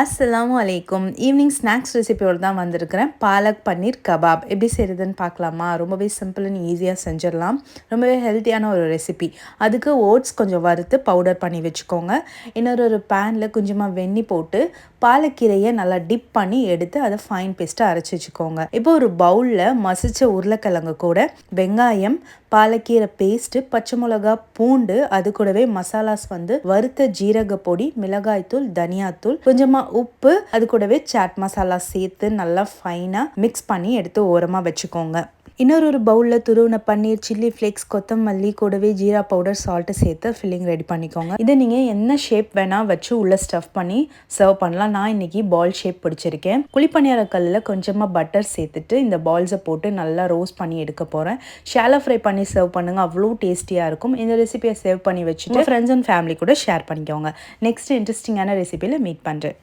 அஸ்ஸலாமு அலைக்கும். Evening snacks ரெசிபியோடு தான் வந்திருக்கிறேன். பாலக் பன்னீர் கபாப் எப்படி செய்கிறதுன்னு பார்க்கலாமா? ரொம்பவே சிம்பிள் அண்ட் ஈஸியாக செஞ்சிடலாம். ரொம்பவே ஹெல்த்தியான ஒரு ரெசிபி. அதுக்கு ஓட்ஸ் கொஞ்சம் வறுத்து பவுடர் பண்ணி வச்சுக்கோங்க. இன்னொரு பேனில் கொஞ்சமாக வெண்ணெய் போட்டு பாலக்கீரையை நல்லா டிப் பண்ணி எடுத்து அதை ஃபைன் பேஸ்ட்டாக அரைச்சி வச்சுக்கோங்க. இப்போ ஒரு பவுலில் மசிச்ச உருளைக்கிழங்கு கூட வெங்காயம், பாலக்கீரை பேஸ்ட்டு, பச்சை மிளகா, பூண்டு, அது கூடவே மசாலாஸ் வறுத்த ஜீரக பொடி, மிளகாய்த்தூள், தனியாத்தூள், கொஞ்சமாக உப்பு, அது கூடவே சாட் மசாலா சேர்த்து நல்லா ஃபைனாக மிக்ஸ் பண்ணி எடுத்து ஓரமாக வச்சுக்கோங்க. இன்னொரு பவுலில் துருவின பன்னீர், சில்லி ஃப்ளேக்ஸ், கொத்தமல்லி, கூடவே ஜீரா பவுடர், சால்ட்டு சேர்த்து ஃபில்லிங் ரெடி பண்ணிக்கோங்க. இதை நீங்கள் என்ன ஷேப் வேணால் வச்சு உள்ளே ஸ்டஃப் பண்ணி சர்வ் பண்ணலாம். நான் இன்றைக்கி பால் ஷேப் பிடிச்சிருக்கேன். குழிப்பணியார கல்லில் கொஞ்சமாக பட்டர் சேர்த்துட்டு இந்த பால்ஸை போட்டு நல்லா ரோஸ்ட் பண்ணி எடுக்க போகிறேன். ஷாலோ ஃப்ரை பண்ணி சர்வ் பண்ணுங்கள், அவ்வளோ டேஸ்டியாக இருக்கும். இந்த ரெசிபியை சேவ் பண்ணி வச்சுட்டு ஃப்ரெண்ட்ஸ் அண்ட் ஃபேமிலி கூட ஷேர் பண்ணிக்கோங்க. நெக்ஸ்ட் இன்ட்ரெஸ்டிங்கான ரெசிபியில் மீட் பண்ணுறேன்.